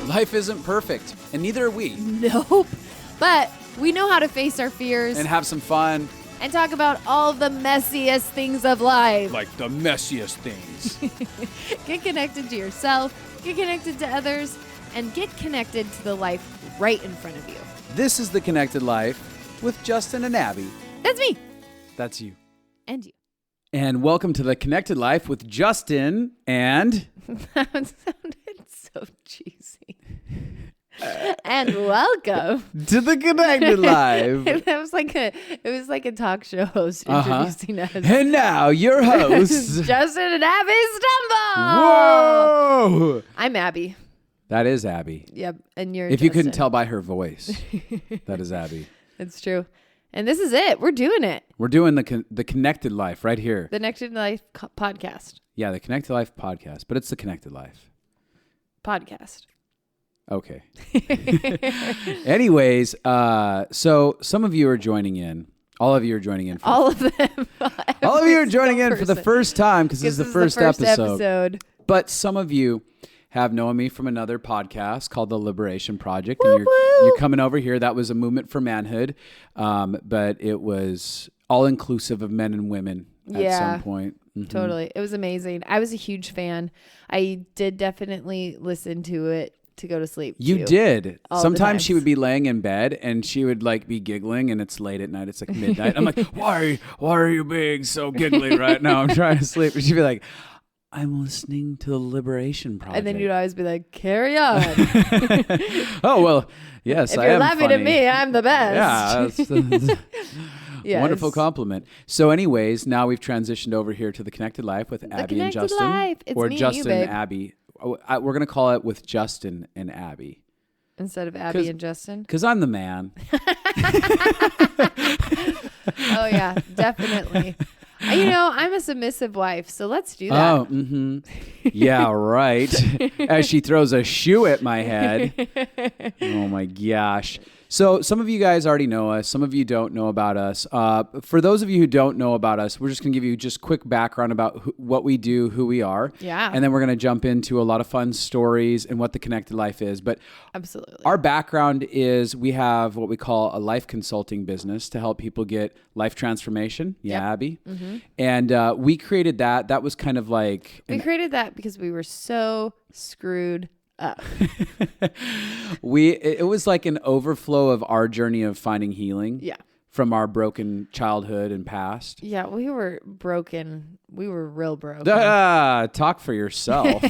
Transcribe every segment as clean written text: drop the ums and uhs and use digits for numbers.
Life isn't perfect, and neither are we. Nope. But we know how to face our fears And have some fun. and talk about all the messiest things of life. Like the messiest things. Get connected to yourself, get connected to others, and get connected to the life right in front of you. This is The Connected Life with Justin and Abby. That's me. That's you. And you. And welcome to The Connected Life with Justin and... That sounded so cheesy. And welcome to The Connected Life. It was like a talk show host introducing us. And now your hosts, Justin and Abby Stumble. Whoa! I'm Abby. That is Abby. Yep, and you're. If you couldn't tell by her voice, that is Abby. It's true. And this is it. We're doing it. We're doing the Connected Life right here. The Connected Life podcast. Yeah, the Connected Life podcast, but it's the Connected Life Podcast. Okay. Anyways, so some of you are joining in. All of you are joining in. All of them. All of you are joining in for the first time because this is the first episode. But some of you have known me from another podcast called The Liberation Project. Woo, And woo. you're coming over here. That was a movement for manhood, but it was all inclusive of men and women at some point. Mm-hmm. Totally. It was amazing. I was a huge fan. I did definitely listen to it to go to sleep. You did. All Sometimes she would be laying in bed and she would like be giggling, and it's late at night. It's like midnight. I'm like, why are you being so giggly right now? I'm trying to sleep. And she'd be like, I'm listening to the Liberation Project. And then you'd always be like, carry on. Oh, well, yes, if I you're am laughing funny. at me, I'm the best. Yeah, that's Yes. wonderful compliment. So anyways, now we've transitioned over here to The Connected Life with Abby and Connected Justin. Life. It's or me and Justin you, babe. and Abby. We're going to call it with Justin and Abby. Instead of Abby and Justin. Because I'm the man. Oh, yeah, definitely. I'm a submissive wife, so let's do that. Oh, mm-hmm. Yeah, right. As she throws a shoe at my head. Oh, my gosh. So some of you guys already know us. Some of you don't know about us. For those of you who don't know about us, we're just going to give you just quick background about what we do, who we are. Yeah. And then we're going to jump into a lot of fun stories and what the Connected Life is. But Absolutely. our background is we have what we call a life consulting business to help people get life transformation. Yeah, Yep. Abby. Mm-hmm. And we created that. That was kind of like... We created that because we were so screwed up. It was like an overflow of our journey of finding healing. Yeah. From our broken childhood and past. Yeah, we were broken. We were real broken. Talk for yourself.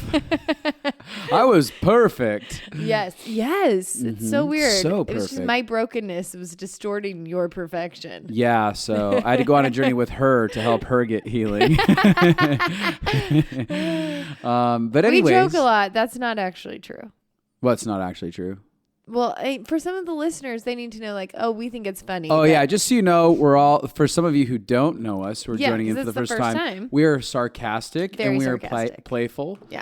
I was perfect. Yes. It's so weird. So It was just perfect. my brokenness was distorting your perfection. Yeah, so I had to go on a journey with her to help her get healing. But anyways. We joke a lot. That's not actually true. What's not actually true? Well, for some of the listeners, they need to know, like, oh, we think it's funny. Oh, yeah. Just so you know, we're all, for some of you who don't know us, who are joining in 'cause for the it's first time, we are sarcastic Very and we are sarcastic. playful. Yeah.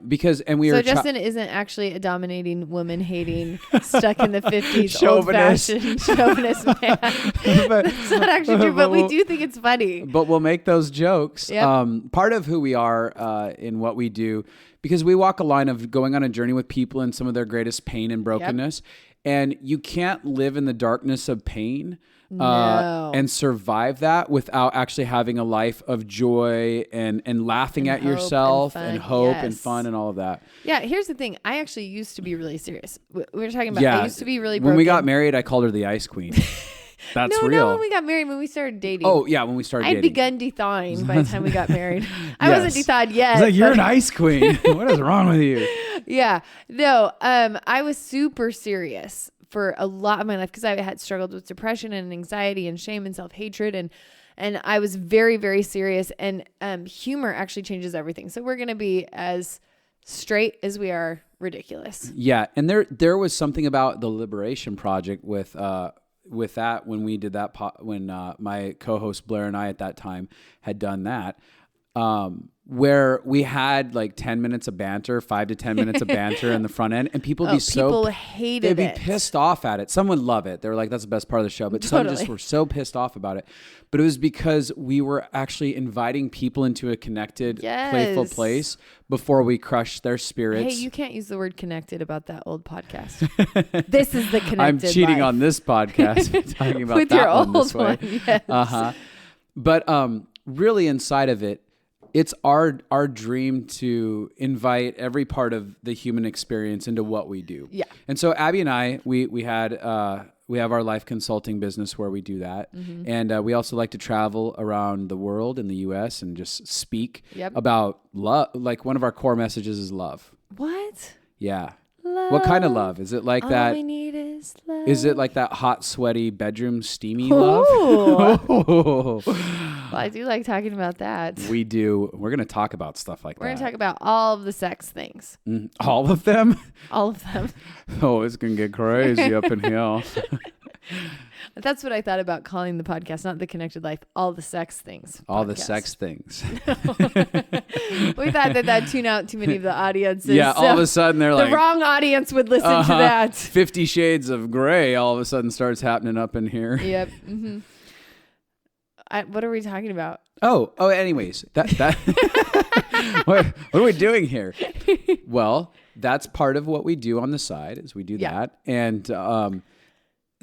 Because we So are Justin isn't actually a dominating, woman-hating, stuck in the 50s, Chauvinist. old-fashioned chauvinist man. That's not actually true, but we do think it's funny. But we'll make those jokes. Yep. Part of who we are in what we do, because we walk a line of going on a journey with people in some of their greatest pain and brokenness. And you can't live in the darkness of pain No. and survive that without actually having a life of joy and laughing And at hope yourself and and fun. hope and Yes. fun and all of that. Yeah, here's the thing. I actually used to be really serious. We were talking about, Yeah. I used to be really broken. When we got married, I called her the Ice Queen. That's no, real. when we got married, when we started dating. Oh, yeah, when we started I'd dating. begun dethawing by the time we got married. I Yes. wasn't dethawed yet. It's like, you're but- an ice queen. What is wrong with you? Yeah. No, I was super serious for a lot of my life because I had struggled with depression and anxiety and shame and self-hatred. And I was very, very serious. And humor actually changes everything. So we're going to be as straight as we are ridiculous. Yeah. And there was something about the Liberation Project with that when we did that, when my co-host Blair and I at that time had done that. where we had like 10 minutes of banter, 5 to 10 minutes of banter in the front end, and people people hated they'd it. be pissed off at it. Some would love it. They were like, that's the best part of the show. But some just were so pissed off about it. But it was because we were actually inviting people into a connected, playful place before we crushed their spirits. Hey, you can't use the word connected about that old podcast. This is the connected I'm cheating life. on this podcast talking about with that your one old this way. one. Yes. But really inside of it, it's our dream to invite every part of the human experience into what we do. Yeah. And so Abby and I, we have our life consulting business where we do that. Mm-hmm. And we also like to travel around the world in the U.S. and just speak about love. Like one of our core messages is love. What? Yeah. Love. What kind of love? Is it like that? All we need is love. Is it like that hot, sweaty, bedroom, steamy Ooh. love? Well, I do like talking about that. We do. We're going to talk about stuff like that. We're going to talk about all of the sex things. All of them? All of them. Oh, it's going to get crazy up in here. That's what I thought about calling the podcast, not the connected life, all the sex things. All podcast. the sex things. We thought that'd tune out too many of the audiences. Yeah, all of a sudden they're like... The wrong audience would listen to that. 50 Shades of Grey all of a sudden starts happening up in here. Yep. Mm-hmm. What are we talking about? Oh, anyways. That what are we doing here? Well, that's part of what we do on the side is we do that. And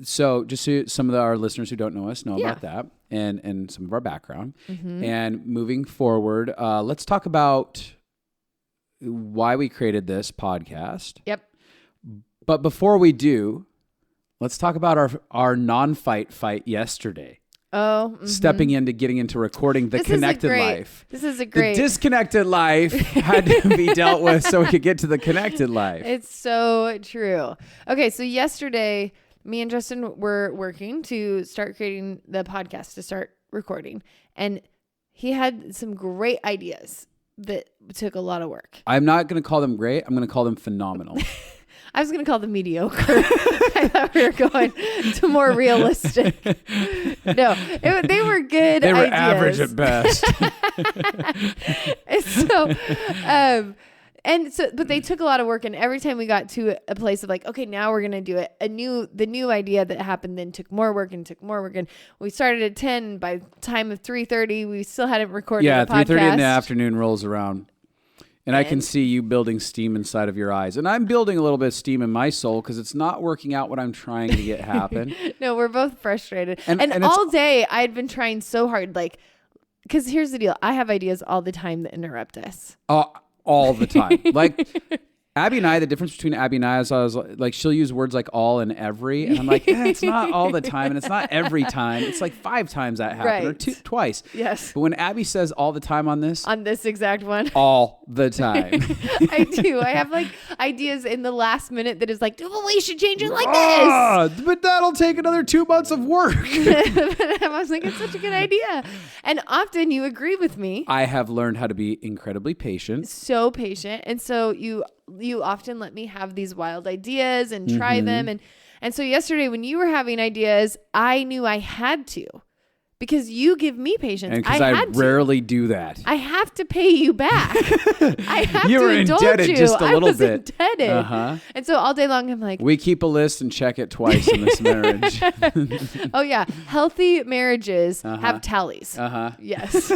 so just so some of our listeners who don't know us know about that and some of our background. Mm-hmm. And moving forward, let's talk about why we created this podcast. Yep. But before we do, let's talk about our non-fight yesterday. Oh, mm-hmm. Stepping into getting into recording the connected life. This is a great. The disconnected life had to be dealt with so we could get to the connected life. It's so true. Okay, so yesterday, me and Justin were working to start creating the podcast, to start recording, and he had some great ideas that took a lot of work. I'm not going to call them great. I'm going to call them phenomenal. I was going to call them mediocre. I thought we were going to more realistic. No, they were good They were ideas. average at best. But they took a lot of work, and every time we got to a place of like, okay, now we're going to do it. The new idea that happened then took more work, and we started at 10. By the time of 3:30, we still hadn't recorded the podcast. 3:30 in the afternoon rolls around. And I can see you building steam inside of your eyes. And I'm building a little bit of steam in my soul because it's not working out what I'm trying to get happen. No, we're both frustrated. And all day I had been trying so hard, like, because here's the deal. I have ideas all the time that interrupt us. All the time. Like Abby and I, the difference between Abby and I is I was like, she'll use words like all and every. And I'm like, it's not all the time. And it's not every time. It's like 5 times that happened or twice. Yes. But when Abby says all the time on this exact one, all the time. I do. I have like ideas in the last minute that is like, well, we should change it like this. But that'll take another 2 months of work. I was like, it's such a good idea. And often you agree with me. I have learned how to be incredibly patient. So patient. And so you often let me have these wild ideas and try them. And so yesterday when you were having ideas, I knew I had to, because you give me patience. And because I rarely do that. I have to pay you back. I have you to were indulge indebted you. just a little bit. I was indebted. And so all day long I'm like, we keep a list and check it twice in this marriage. Oh yeah. Healthy marriages have tallies. Yes.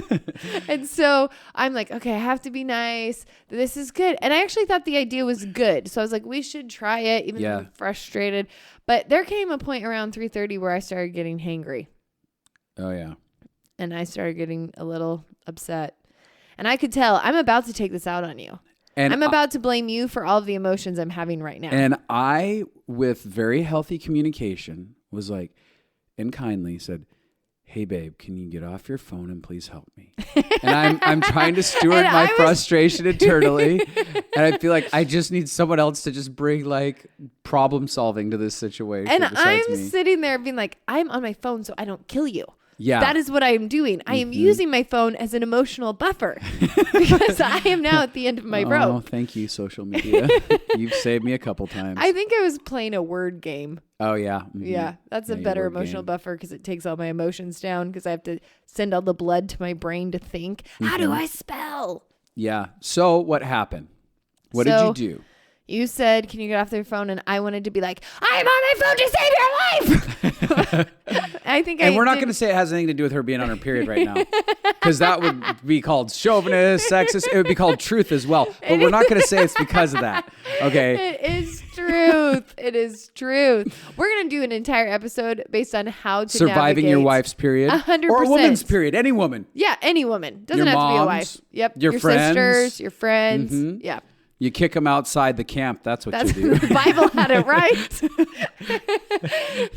And so I'm like, okay, I have to be nice. This is good. And I actually thought the idea was good. So I was like, we should try it, even though I'm frustrated. But there came a point around 3:30 where I started getting hangry. Oh, yeah. And I started getting a little upset. And I could tell I'm about to take this out on you. And I'm about to blame you for all of the emotions I'm having right now. And I, with very healthy communication, was like, and kindly said, hey, babe, can you get off your phone and please help me? And I'm trying to steward my frustration internally. And I feel like I just need someone else to just bring like problem solving to this situation. And I'm sitting there being like, I'm on my phone so I don't kill you. Yeah. That is what I am doing. I am using my phone as an emotional buffer because I am now at the end of my rope. Oh, thank you, social media. You've saved me a couple times. I think I was playing a word game. Oh, yeah. Mm-hmm. Yeah, that's a better emotional buffer because it takes all my emotions down because I have to send all the blood to my brain to think, how do I spell? Yeah. So what happened? What did you do? You said, can you get off your phone? And I wanted to be like, I'm on my phone to save your life. And we're not going to say it has anything to do with her being on her period right now. Because that would be called chauvinist, sexist. It would be called truth as well. But we're not going to say it's because of that. Okay. It is truth. It is truth. We're going to do an entire episode based on how to surviving your wife's period. 100%. Or a woman's period. Any woman. Yeah, any woman. Doesn't your have moms, to be a wife. Yep. Your friends. Sisters, your friends. Mm-hmm. Yeah. You kick them outside the camp. That's what you do. The Bible had it right.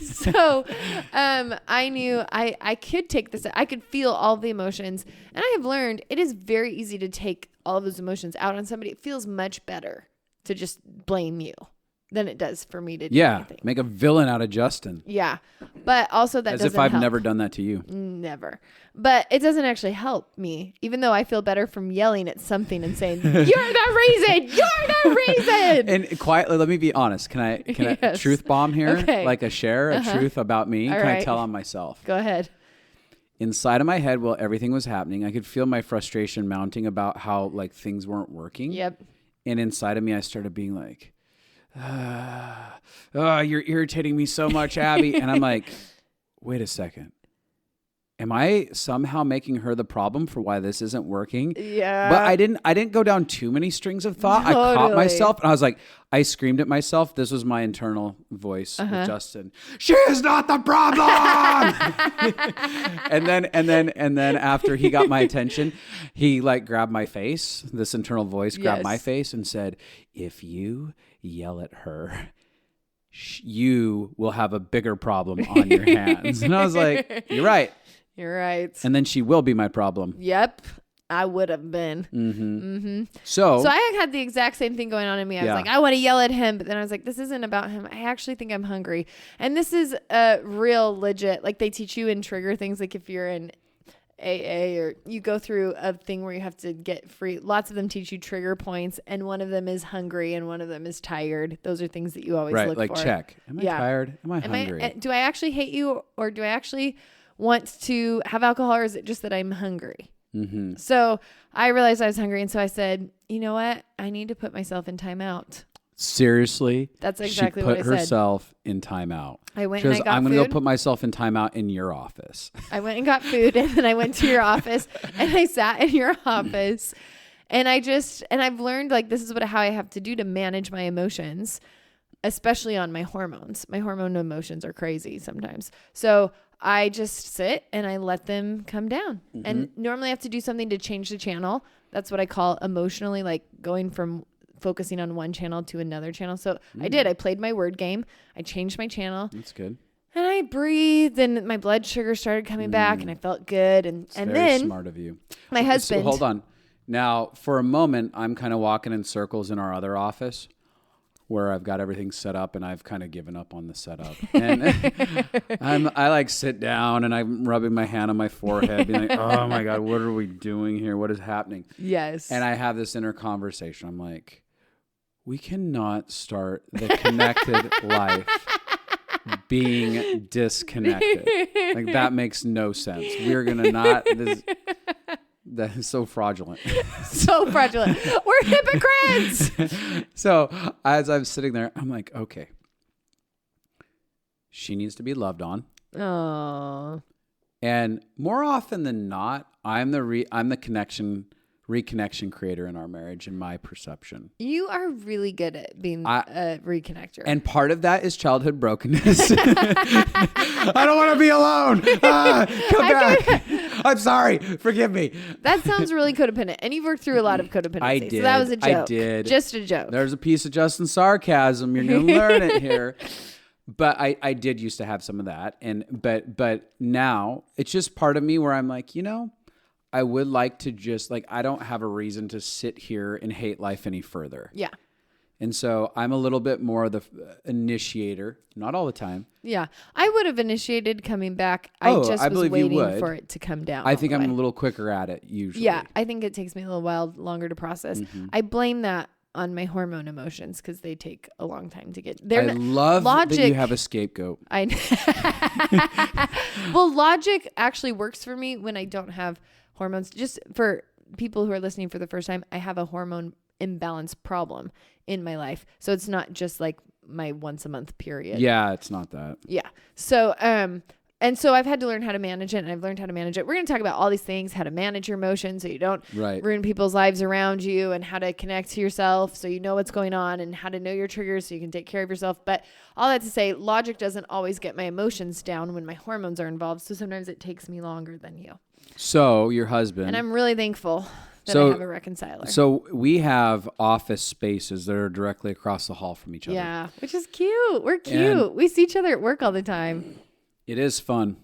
So I knew I could take this. I could feel all the emotions. And I have learned it is very easy to take all of those emotions out on somebody. It feels much better to just blame you than it does for me to do anything. Make a villain out of Justin. Yeah. But also that doesn't As if I've help. never done that to you. Never. But it doesn't actually help me, even though I feel better from yelling at something and saying, you're the reason, you're the reason. And quietly, let me be honest. Can I Yes. truth bomb here? Okay. Like a truth about me? All Can right. I tell on myself? Go ahead. Inside of my head, while everything was happening, I could feel my frustration mounting about how like things weren't working. Yep. And inside of me, I started being like, oh, you're irritating me so much, Abby. And I'm like, wait a second. Am I somehow making her the problem for why this isn't working? Yeah. But I didn't go down too many strings of thought. Totally. I caught myself and I was like, I screamed at myself. This was my internal voice with Justin. She is not the problem. and then after he got my attention, he like grabbed my face. This internal voice grabbed my face and said, if you yell at her, you will have a bigger problem on your hands. And I was like, you're right. You're right. And then she will be my problem. Yep. I would have been. Mm-hmm. Mm-hmm. So I had the exact same thing going on in me. I was like, I want to yell at him. But then I was like, this isn't about him. I actually think I'm hungry. And this is a real legit, like they teach you in trigger things. Like if you're in AA or you go through a thing where you have to get free. Lots of them teach you trigger points. And one of them is hungry and one of them is tired. Those are things that you always look like for. Check. Am I tired? Am I hungry? Do I actually hate you or do I actually want to have alcohol or is it just that I'm hungry? Mm-hmm. So I realized I was hungry. And so I said, you know what? I need to put myself in timeout. Seriously? That's exactly what I said. She put herself in timeout. I went and I got I'm food. going to go put myself in timeout in your office. I went and got food and then I went to your office and I sat in your office and I've learned like this is how I have to do to manage my emotions, especially on my hormones. My hormone emotions are crazy sometimes. So I just sit and I let them come down. Mm-hmm. And normally I have to do something to change the channel. That's what I call emotionally, like going from focusing on one channel to another channel. So I did. I played my word game. I changed my channel. That's good. And I breathed and my blood sugar started coming back and I felt good. And very then smart of you. My husband. So hold on. Now, for a moment, I'm kind of walking in circles in our other office where I've got everything set up and I've kind of given up on the setup. And I like sit down and I'm rubbing my hand on my forehead being like, oh my God, what are we doing here? What is happening? Yes. And I have this inner conversation. I'm like, we cannot start the connected life being disconnected. Like that makes no sense. We're going to not... That is so fraudulent. So fraudulent. We're hypocrites. So as I'm sitting there, I'm like, okay, she needs to be loved on. Oh. And more often than not, I'm the reconnection creator in our marriage, in my perception. You are really good at being a reconnector. And part of that is childhood brokenness. I don't want to be alone. Come back. I'm sorry. Forgive me. That sounds really codependent. And you've worked through a lot of codependency. I did. So that was a joke. I did. Just a joke. There's a piece of Justin sarcasm. You're going to learn it here. But I did used to have some of that. But now it's just part of me where I'm like, I would like to just I don't have a reason to sit here and hate life any further. Yeah. And so I'm a little bit more of the initiator, not all the time. Yeah. I would have initiated coming back. I was waiting for it to come down. I think I'm a little quicker at it usually. Yeah. I think it takes me a little while longer to process. I blame that on my hormone emotions because they take a long time to get there. I love that you have a scapegoat. Well, logic actually works for me when I don't have hormones. Just for people who are listening for the first time, I have a hormone imbalance problem in my life. So it's not just like my once a month period. Yeah, it's not that. Yeah. So, and so I've had to learn how to manage it, and I've learned how to manage it. We're going to talk about all these things, how to manage your emotions so you don't ruin people's lives around you, and how to connect to yourself so you know what's going on, and how to know your triggers so you can take care of yourself. But all that to say, logic doesn't always get my emotions down when my hormones are involved. So sometimes it takes me longer than you. So your husband. And I'm really thankful that I have a reconciler. So we have office spaces that are directly across the hall from each other. Yeah, which is cute. We're cute. And we see each other at work all the time. It is fun.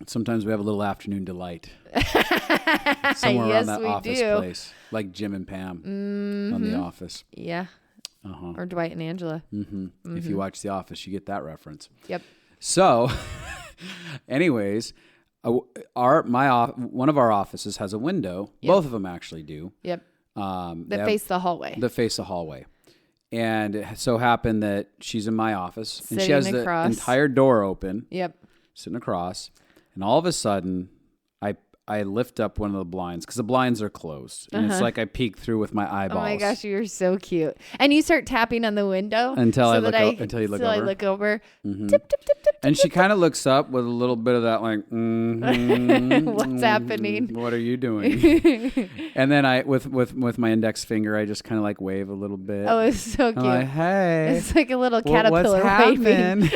Sometimes we have a little afternoon delight. Somewhere around that office place. Like Jim and Pam on The Office. Yeah. Or Dwight and Angela. If you watch The Office, you get that reference. Yep. So, anyways, one of our offices has a window. Yep. Both of them actually do. Yep. That face the hallway. That face the hallway. And it so happened that she's in my office. And she Sitting has across. the entire door open. Yep. Sitting across. And all of a sudden, I lift up one of the blinds because the blinds are closed. And it's like I peek through with my eyeballs. Oh my gosh, you're so cute. And you start tapping on the window. Until you look over. I look over. Mm-hmm. Tip, tip, tip, tip, and she kind of looks up with a little bit of that like, what's happening? What are you doing? And then with my index finger, I just kind of like wave a little bit. Oh, it's so cute. I'm like, hey. It's like a little caterpillar waving.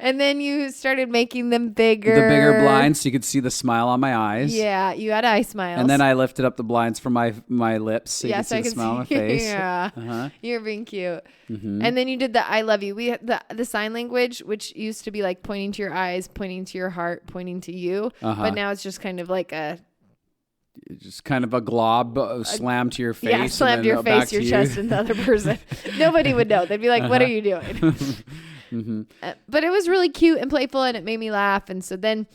And then you started making them bigger. The bigger blinds so you could see the smile on my eyes. Yeah, you had eye smiles. And then I lifted up the blinds from my lips so you could see the smile on my face. Yeah, you're being cute. And then you did the I love you. We had the sign language, which used to be like pointing to your eyes, pointing to your heart, pointing to you. But now it's just kind of like just kind of a glob slam to your face. Yeah, slam to your face, your chest, and the other person. Nobody would know. They'd be like, what are you doing? But it was really cute and playful, and it made me laugh. And so then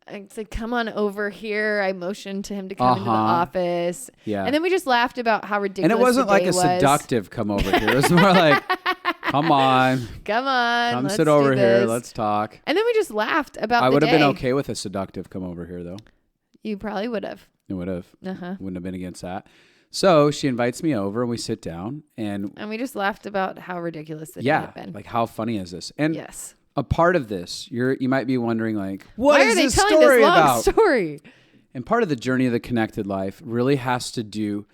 I said, come on over here. I motioned to him to come into the office. Yeah. And then we just laughed about how ridiculous And it wasn't like a seductive come over here. It was more like, come on. Come sit over here. Let's talk. And then we just laughed about I the would have day. been okay with a seductive come over here, though. You probably would have. It would have. Wouldn't have been against that. So she invites me over and we sit down and we just laughed about how ridiculous it had been. Like how funny is this? And yes. A part of this, you might be wondering like, what Why is are they this telling story this long about? Story? And part of the journey of the connected life really has to do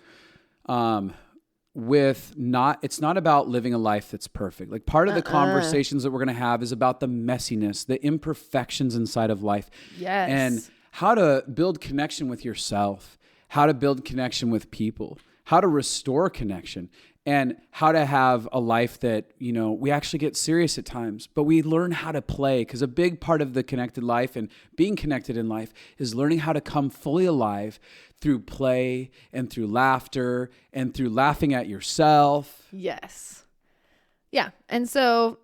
with it's not about living a life that's perfect. Like part of the conversations that we're going to have is about the messiness, the imperfections inside of life. Yes. And how to build connection with yourself, how to build connection with people, how to restore connection, and how to have a life that, we actually get serious at times, but we learn how to play, because a big part of the connected life and being connected in life is learning how to come fully alive through play and through laughter and through laughing at yourself. Yes. Yeah. And so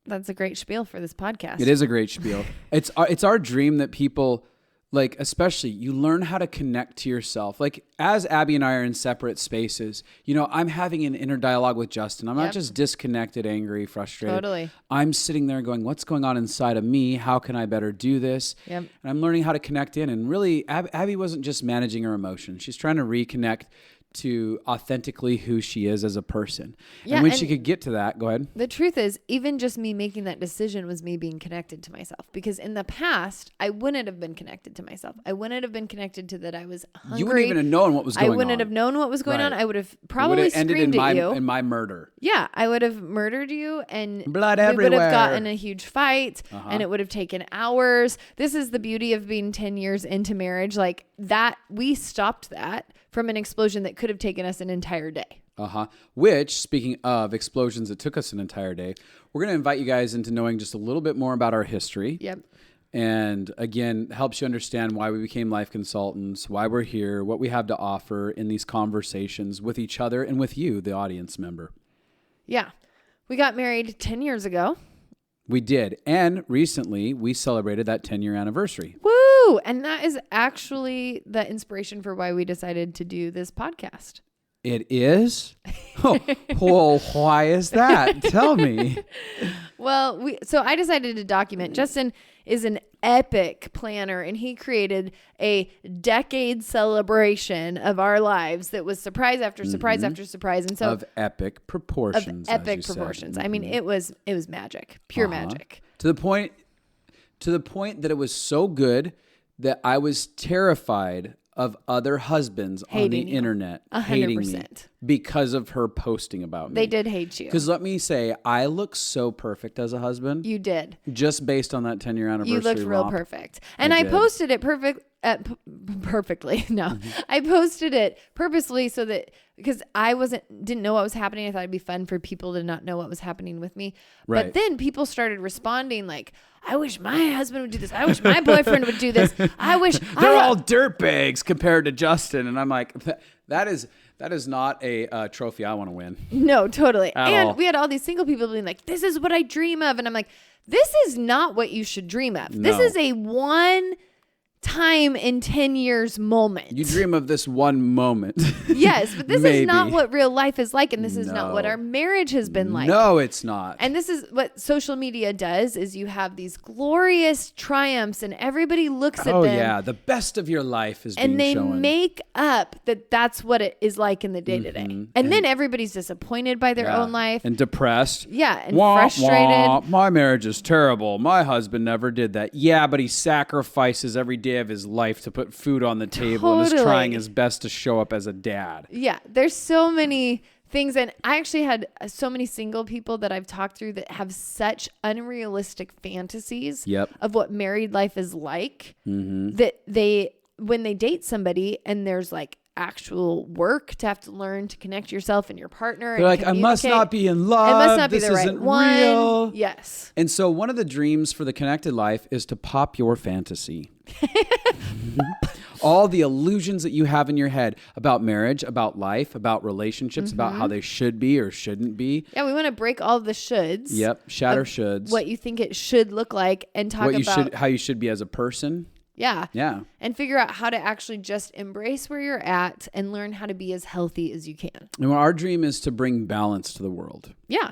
that's a great spiel for this podcast. It is a great spiel. It's our dream that people, like, especially you learn how to connect to yourself. Like as Abby and I are in separate spaces, I'm having an inner dialogue with Justin. I'm not just disconnected, angry, frustrated. Totally. I'm sitting there going, what's going on inside of me? How can I better do this? Yep. And I'm learning how to connect in. And really, Abby wasn't just managing her emotions. She's trying to reconnect to authentically who she is as a person. Yeah, and when she could get to that, go ahead. The truth is, even just me making that decision was me being connected to myself. Because in the past, I wouldn't have been connected to myself. I wouldn't have been connected to that I was hungry. You wouldn't even have known what was going on. I wouldn't have known what was going on. I would have probably ended screamed at you. in my murder. Yeah, I would have murdered you, and blood we everywhere. would have gotten a huge fight, and it would have taken hours. This is the beauty of being 10 years into marriage. Like that, we stopped that from an explosion that could have taken us an entire day. Which, speaking of explosions that took us an entire day, we're going to invite you guys into knowing just a little bit more about our history. Yep. And again, helps you understand why we became life consultants, why we're here, what we have to offer in these conversations with each other and with you, the audience member. Yeah. We got married 10 years ago. We did. And recently we celebrated that 10-year anniversary. Woo! And that is actually the inspiration for why we decided to do this podcast. It is? Oh, well, why is that? Tell me. Well, so I decided to document. Justin is an epic planner, and he created a decade celebration of our lives that was surprise after surprise after surprise. And so of epic proportions. I mean, it was magic, pure magic. To the point that it was so good that I was terrified of other husbands on the internet hating me because of her posting about me. They did hate you. Because let me say, I look so perfect as a husband. You did. Just based on that 10-year anniversary. You looked real perfect. And I posted it perfectly. No, I posted it purposely so that, because I didn't know what was happening. I thought it'd be fun for people to not know what was happening with me. Right. But then people started responding like, I wish my husband would do this. I wish my boyfriend would do this. I wish they're all dirtbags compared to Justin. And I'm like, that is not a trophy I want to win. No, totally. And we had all these single people being like, this is what I dream of. And I'm like, this is not what you should dream of. No. This is a one time in 10 years moment. You dream of this one moment. Yes, but this is not what real life is like, and this is not what our marriage has been like. No, it's not. And this is what social media does, is you have these glorious triumphs and everybody looks at them. Oh yeah, the best of your life is being shown. And they make up that that's what it is like in the day-to-day. And then everybody's disappointed by their own life. And depressed. Yeah, and frustrated. My marriage is terrible. My husband never did that. Yeah, but he sacrifices every day of his life to put food on the table and is trying his best to show up as a dad. Yeah, there's so many things. And I actually had so many single people that I've talked through that have such unrealistic fantasies of what married life is like, that when they date somebody and there's like actual work to have to learn to connect yourself and your partner. They're like, I must not be in love. It must not be this the right isn't one. Real. Yes. And so one of the dreams for the connected life is to pop your fantasy. All the illusions that you have in your head about marriage, about life, about relationships, about how they should be or shouldn't be. Yeah, we want to break all the shoulds. Yep, shatter shoulds. What you think it should look like, and talk about how you should be as a person. Yeah. Yeah. And figure out how to actually just embrace where you're at and learn how to be as healthy as you can. And our dream is to bring balance to the world. Yeah.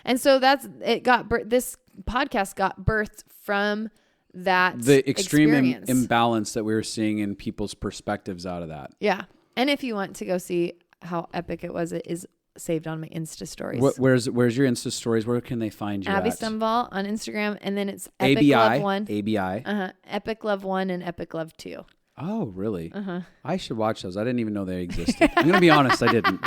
And so this podcast got birthed from the extreme imbalance that we were seeing in people's perspectives out of that. Yeah. And if you want to go see how epic it is saved on my Insta stories. Where's your Insta stories? Where can they find you Abby at? Stumval on Instagram, and then it's Epic Love 1. ABI. Epic Love 1 and Epic Love 2. Oh, really? I should watch those. I didn't even know they existed. I'm going to be honest, I didn't.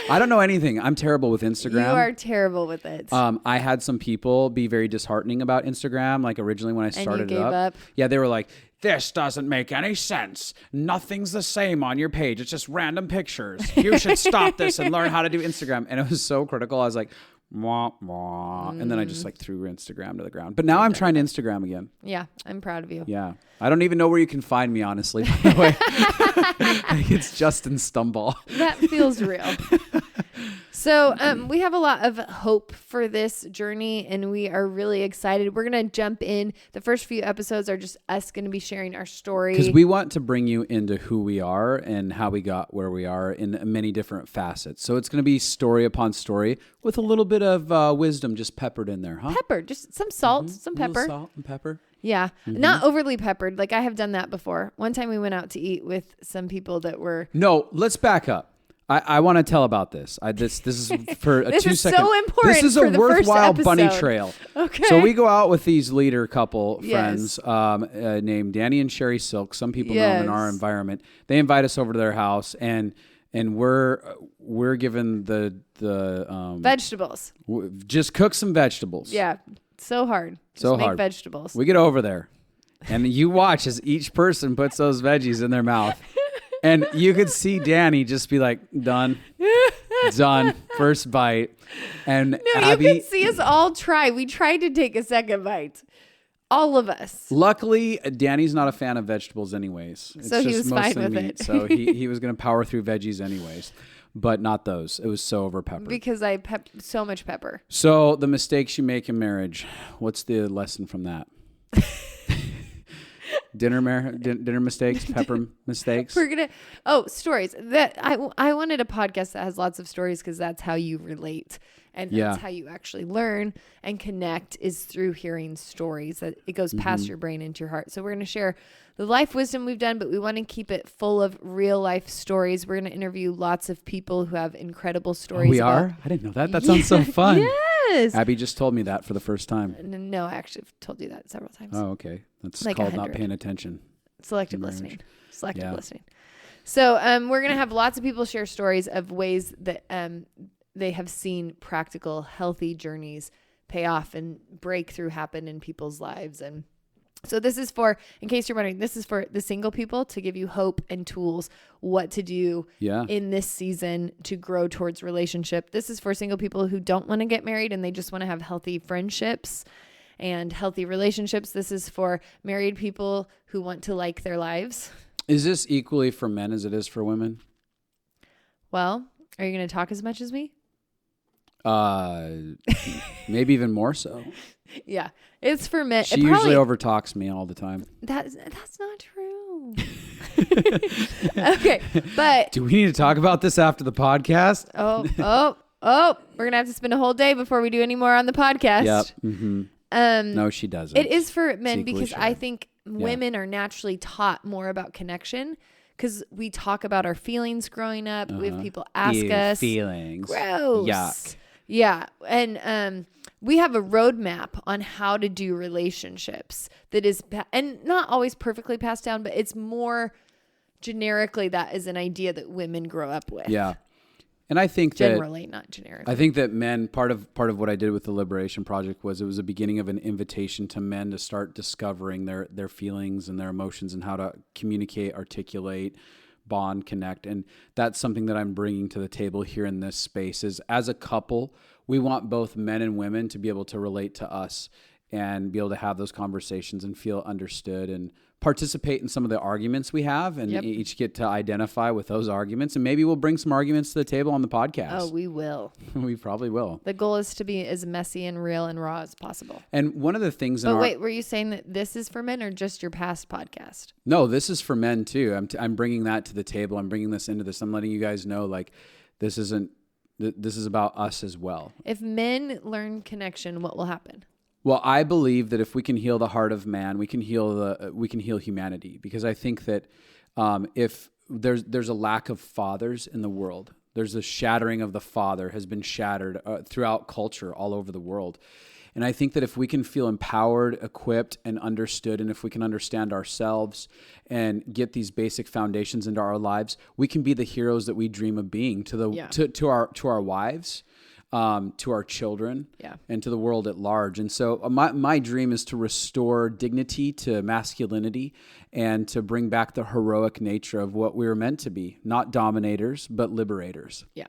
I don't know anything. I'm terrible with Instagram. You are terrible with it. I had some people be very disheartening about Instagram, like originally when I started and you gave up. Yeah, they were like, this doesn't make any sense. Nothing's the same on your page. It's just random pictures. You should stop this and learn how to do Instagram. And it was so critical. I was like, wah, wah. And then I just threw Instagram to the ground. But now I'm trying to Instagram again. Yeah, I'm proud of you. Yeah. I don't even know where you can find me, honestly, by the way. I think it's Justin Stumble. That feels real. So we have a lot of hope for this journey, and we are really excited. We're going to jump in. The first few episodes are just us going to be sharing our story. Because we want to bring you into who we are and how we got where we are in many different facets. So it's going to be story upon story with a little bit of wisdom just peppered in there, huh? Pepper, just some salt, some pepper. Salt and pepper. Yeah, not overly peppered. Like I have done that before. One time we went out to eat with some people that were... No, let's back up. I want to tell about this. This is for a this 2 is second. so important. This is a for the worthwhile first bunny episode. trail. Okay. So we go out with these leader couple Yes. friends named Danny and Sherry Silk. Some people know them in our environment. They invite us over to their house, and we're given the vegetables. Just cook some vegetables. Yeah, so hard. So make hard. vegetables. We get over there, and you watch as each person puts those veggies in their mouth. And you could see Danny just be like, done, first bite. And No, Abby, you could see us all try. We tried to take a second bite. All of us. Luckily, Danny's not a fan of vegetables anyways. It's So he just was fine mostly with meat. it. So he was going to power through veggies anyways, but not those. It was so over peppered. Because I so much pepper. So the mistakes you make in marriage, what's the lesson from that? Dinner mistakes, pepper mistakes. We're gonna stories that I wanted a podcast that has lots of stories because that's how you relate and that's how you actually learn and connect is through hearing stories. That it goes past your brain into your heart. So we're gonna share the life wisdom we've done, but we want to keep it full of real life stories. We're gonna interview lots of people who have incredible stories. We are? I didn't know that. That sounds so fun. Yes. Abby just told me that for the first time. No, I actually have told you that several times. Oh, okay. That's Like called 100. not paying attention. Selective listening. So we're going to have lots of people share stories of ways that they have seen practical, healthy journeys pay off and breakthrough happen in people's lives. And so this is for, in case you're wondering, this is for the single people to give you hope and tools what to do in this season to grow towards relationship. This is for single people who don't want to get married and they just want to have healthy friendships and healthy relationships. This is for married people who want to like their lives. Is this equally for men as it is for women? Well, are you going to talk as much as me? Maybe even more so. Yeah, it's for men. She usually overtalks me all the time. That's not true. Okay, but do we need to talk about this after the podcast? We're gonna have to spend a whole day before we do any more on the podcast. Yep. Mm-hmm. No, she doesn't. It is for men because I think women are naturally taught more about connection because we talk about our feelings growing up. We have people ask us feelings. Gross. Yuck. Yeah, and we have a roadmap on how to do relationships that is, and not always perfectly passed down, but it's more generically that is an idea that women grow up with. Yeah. And I think generally, not generically. I think that men, part of what I did with the Liberation Project was it was a beginning of an invitation to men to start discovering their feelings and their emotions and how to communicate, articulate, bond, connect. And that's something that I'm bringing to the table here in this space is as a couple, we want both men and women to be able to relate to us and be able to have those conversations and feel understood and participate in some of the arguments we have and each get to identify with those arguments. And maybe we'll bring some arguments to the table on the podcast. Oh, we will. We probably will. The goal is to be as messy and real and raw as possible. And one of the things wait, were you saying that this is for men or just your past podcast? No, this is for men too. I'm bringing that to the table. I'm bringing this into this. I'm letting you guys know like this is about us as well. If men learn connection, what will happen? Well, I believe that if we can heal the heart of man, we can heal humanity. Because I think that if there's a lack of fathers in the world, there's a shattering of the father has been shattered throughout culture all over the world. And I think that if we can feel empowered, equipped, and understood, and if we can understand ourselves and get these basic foundations into our lives, we can be the heroes that we dream of being to our wives. To our children and to the world at large. And so my dream is to restore dignity to masculinity and to bring back the heroic nature of what we were meant to be, not dominators, but liberators. Yeah.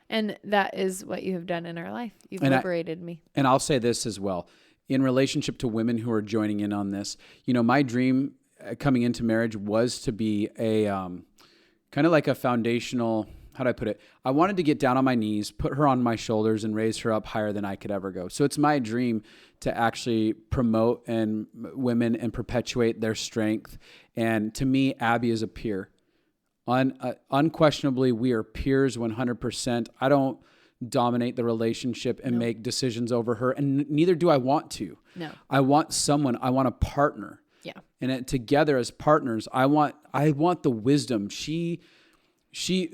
And that is what you have done in our life. You've liberated me. And I'll say this as well. In relationship to women who are joining in on this, my dream coming into marriage was to be a kind of like a foundational, how do I put it? I wanted to get down on my knees, put her on my shoulders, and raise her up higher than I could ever go. So it's my dream to actually promote women and perpetuate their strength. And to me, Abby is a peer. Unquestionably, we are peers 100%. I don't dominate the relationship and make decisions over her, and neither do I want to. No. I want a partner. Yeah. And together as partners, I want the wisdom. She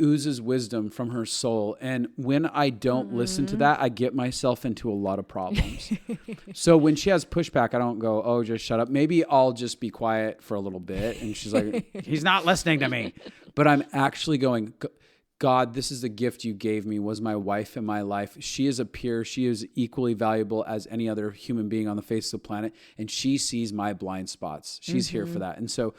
oozes wisdom from her soul. And when I don't listen to that, I get myself into a lot of problems. So when she has pushback, I don't go, oh, just shut up. Maybe I'll just be quiet for a little bit. And she's like, he's not listening to me. But I'm actually going, God, this is the gift you gave me, was my wife in my life. She is a peer. She is equally valuable as any other human being on the face of the planet. And she sees my blind spots. She's here for that. And so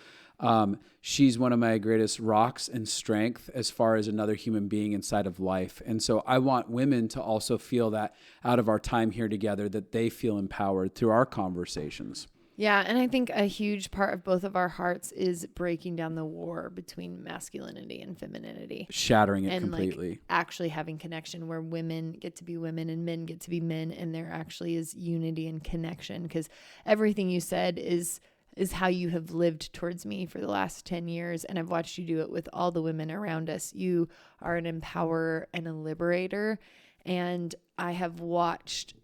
she's one of my greatest rocks and strength as far as another human being inside of life. And so I want women to also feel that out of our time here together, that they feel empowered through our conversations. Yeah, and I think a huge part of both of our hearts is breaking down the war between masculinity and femininity. Shattering it and completely. Like actually having connection where women get to be women and men get to be men, and there actually is unity and connection, because everything you said is how you have lived towards me for the last 10 years, and I've watched you do it with all the women around us. You are an empowerer and a liberator, and I have watched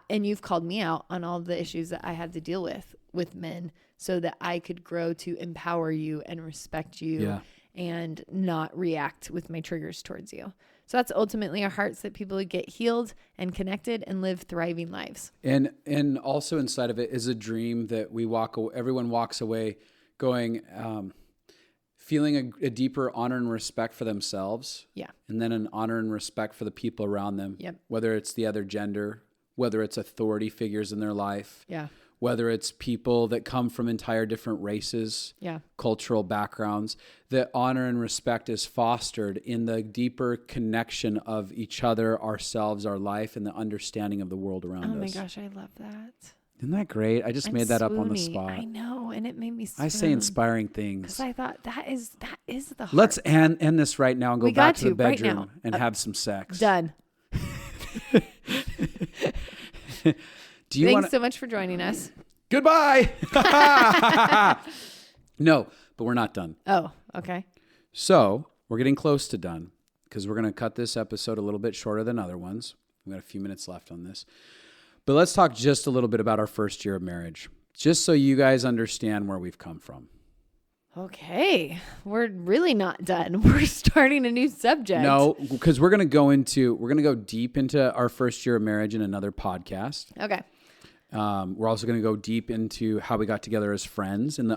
and you've called me out on all the issues that I had to deal with men, so that I could grow to empower you and respect you and not react with my triggers towards you. So that's ultimately our hearts, that people get healed and connected and live thriving lives. And also inside of it is a dream that everyone walks away going, feeling a deeper honor and respect for themselves. Yeah. And then an honor and respect for the people around them. Yep. Whether it's the other gender, whether it's authority figures in their life. Yeah. Whether it's people that come from entire different races, cultural backgrounds, that honor and respect is fostered in the deeper connection of each other, ourselves, our life, and the understanding of the world around us. Oh my gosh, I love that. Isn't that great? I just made that up on the spot. I know, and it made me swoon. I say inspiring things. Because I thought that is the heart. Let's end this right now and go back to the bedroom right and have some sex. Done. Thanks so much for joining us. Goodbye. No, but we're not done. Oh, okay. So we're getting close to done, because we're going to cut this episode a little bit shorter than other ones. We've got a few minutes left on this. But let's talk just a little bit about our first year of marriage, just so you guys understand where we've come from. Okay. We're really not done. We're starting a new subject. No, because we're going to go deep into our first year of marriage in another podcast. Okay. We're also going to go deep into how we got together as friends in the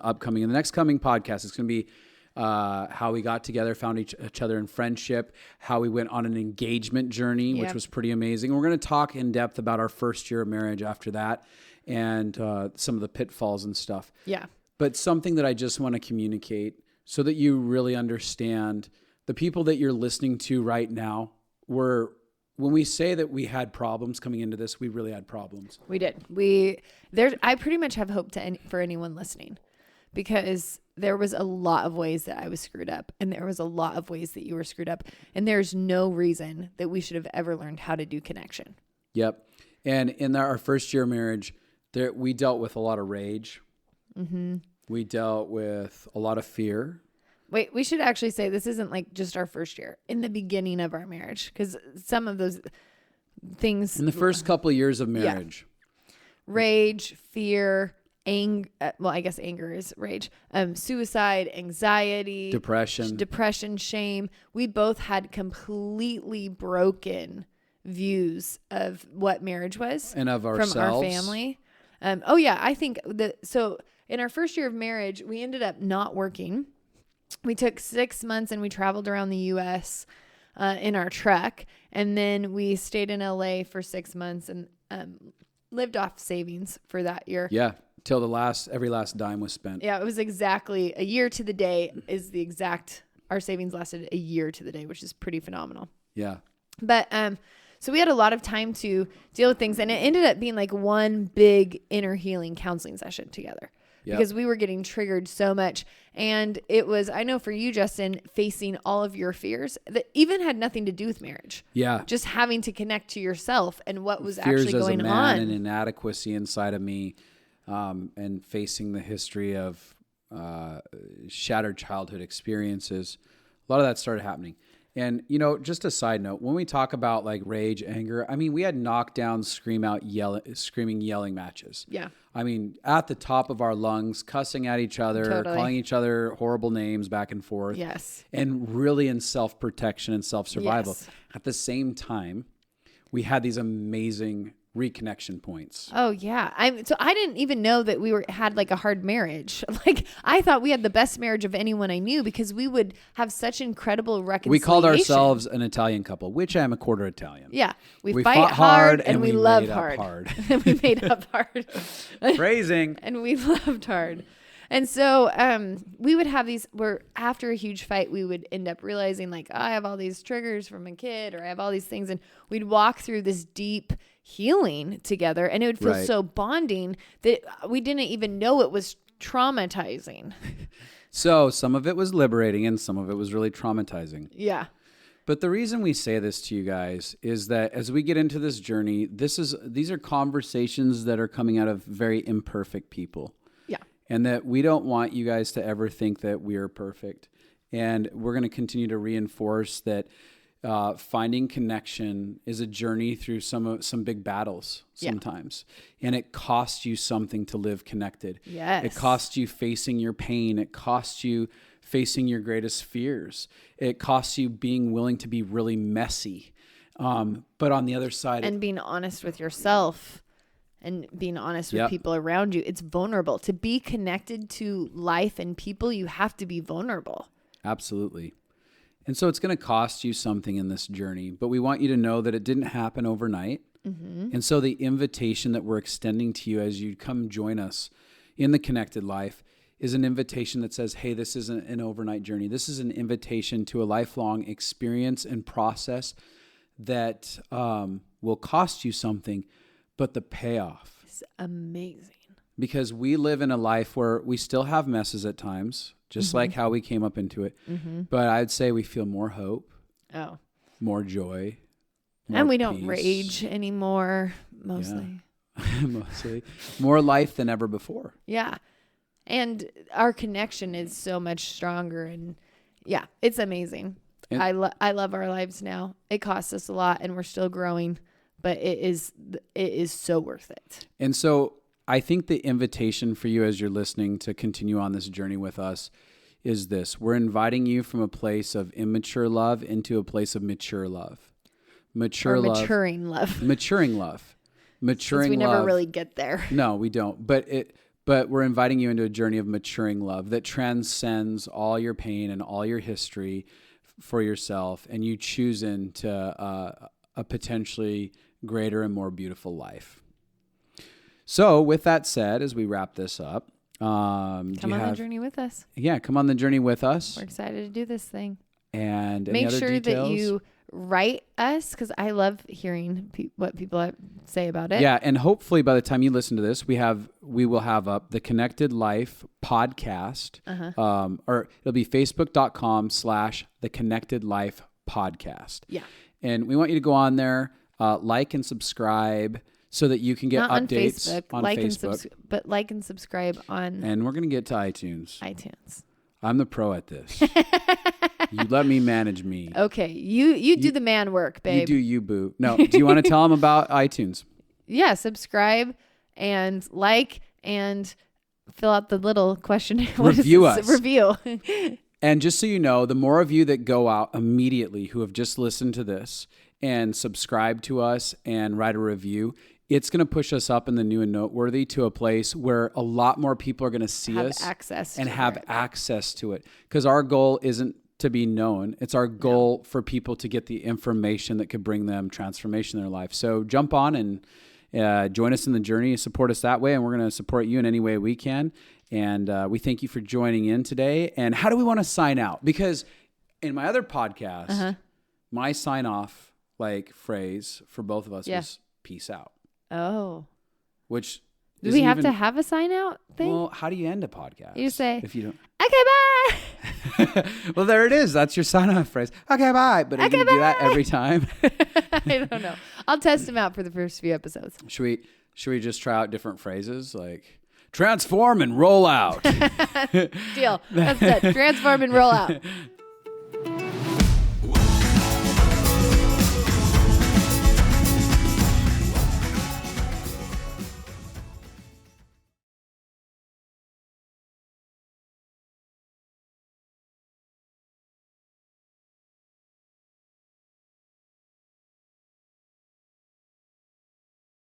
next coming podcast. It's going to be how we got together, found each other in friendship, how we went on an engagement journey, which was pretty amazing. We're going to talk in depth about our first year of marriage after that, and some of the pitfalls and stuff. Yeah. But something that I just want to communicate so that you really understand, the people that you're listening to right now, when we say that we had problems coming into this, we really had problems. We did. I pretty much have hope for anyone listening, because there was a lot of ways that I was screwed up, and there was a lot of ways that you were screwed up. And there's no reason that we should have ever learned how to do connection. Yep. And in our first year of marriage, we dealt with a lot of rage. Mm-hmm. We dealt with a lot of fear. Wait, we should actually say this isn't like just our first year. In the beginning of our marriage, because some of those things... In the first couple of years of marriage. Yeah. Rage, fear, anger. Well, I guess anger is rage. Suicide, anxiety. Depression, shame. We both had completely broken views of what marriage was. And of ourselves. From our family. I think so in our first year of marriage, we ended up not working. We took 6 months and we traveled around the U.S. In our truck. And then we stayed in L.A. for 6 months and lived off savings for that year. Yeah, till every last dime was spent. Yeah, it was exactly a year to the day our savings lasted a year to the day, which is pretty phenomenal. Yeah. But so we had a lot of time to deal with things, and it ended up being like one big inner healing counseling session together. Yep. Because we were getting triggered so much. And it was, I know for you, Justin, facing all of your fears that even had nothing to do with marriage. Yeah. Just having to connect to yourself and what was fears actually going as a man on. And inadequacy inside of me, and facing the history of shattered childhood experiences. A lot of that started happening. And, just a side note, when we talk about like rage, anger, I mean, we had knockdown, screaming, yelling matches. Yeah. I mean, at the top of our lungs, cussing at each other, Totally. calling each other horrible names back and forth. Yes. And really in self-protection and self-survival. Yes. At the same time, we had these amazing reconnection points. Oh yeah. So I didn't even know that we had like a hard marriage. Like I thought we had the best marriage of anyone I knew, because we would have such incredible reconciliation. We called ourselves an Italian couple, which I am a quarter Italian. Yeah. We fight hard and we love hard. hard. And we made up hard. Phrasing. And we loved hard. And so we would have these where after a huge fight, we would end up realizing like, oh, I have all these triggers from a kid, or I have all these things. And we'd walk through this deep healing together, and it would feel so bonding that we didn't even know it was traumatizing. So some of it was liberating and some of it was really traumatizing. Yeah. But the reason we say this to you guys is that as we get into this journey, these are conversations that are coming out of very imperfect people. Yeah. And that we don't want you guys to ever think that we are perfect. And we're going to continue to reinforce that finding connection is a journey through some big battles sometimes. Yeah. And it costs you something to live connected. Yes. It costs you facing your pain. It costs you facing your greatest fears. It costs you being willing to be really messy. But on the other side... And being honest with yourself and being honest with people around you. It's vulnerable. To be connected to life and people, you have to be vulnerable. Absolutely. And so it's going to cost you something in this journey, but we want you to know that it didn't happen overnight. Mm-hmm. And so the invitation that we're extending to you as you come join us in the Connected Life is an invitation that says, hey, this isn't an overnight journey. This is an invitation to a lifelong experience and process that will cost you something, but the payoff is amazing. Because we live in a life where we still have messes at times, just like how we came up into it. Mm-hmm. But I'd say we feel more hope, more joy, more and we peace. don't rage anymore, mostly. Yeah. Mostly. More life than ever before. Yeah. And our connection is so much stronger. And yeah, it's amazing. And I love our lives now. It costs us a lot and we're still growing, but it is so worth it. And so I think the invitation for you as you're listening to continue on this journey with us is this. We're inviting you from a place of immature love into a place of mature love. Maturing love. Maturing love. Since we never really get there. No, we don't. But we're inviting you into a journey of maturing love that transcends all your pain and all your history for yourself, and you choose into a potentially greater and more beautiful life. So with that said, as we wrap this up, come on the journey with us. Yeah, come on the journey with us. We're excited to do this thing. And make sure that you write us, because I love hearing what people say about it. Yeah, and hopefully by the time you listen to this, we will have up the Connected Life podcast, or it'll be facebook.com/the Connected Life podcast. Yeah, and we want you to go on there, like and subscribe, so that you can get not updates on Facebook. But like and subscribe on. And we're gonna get to iTunes. I'm the pro at this. You let me manage me. Okay. You do the man work, babe. You do you, boo. No. Do you want to tell them about iTunes? Yeah. Subscribe and like and fill out the little questionnaire. Review us. Review. And just so you know, the more of you that go out immediately who have just listened to this and subscribe to us and write a review, it's going to push us up in the new and noteworthy to a place where a lot more people are going to see us and have access to it. Because our goal isn't to be known. It's our goal for people to get the information that could bring them transformation in their life. So jump on and join us in the journey, support us that way. And we're going to support you in any way we can. And we thank you for joining in today. And how do we want to sign out? Because in my other podcast, my sign off phrase for both of us was peace out. Oh. Which do we have to have a sign out thing? Well, how do you end a podcast? You say, if you don't. Okay, bye. Well, there it is. That's your sign off phrase. Okay, bye. But are you going to do that every time? I don't know. I'll test them out for the first few episodes. Should we just try out different phrases like transform and roll out? Deal. That's it. Transform and roll out.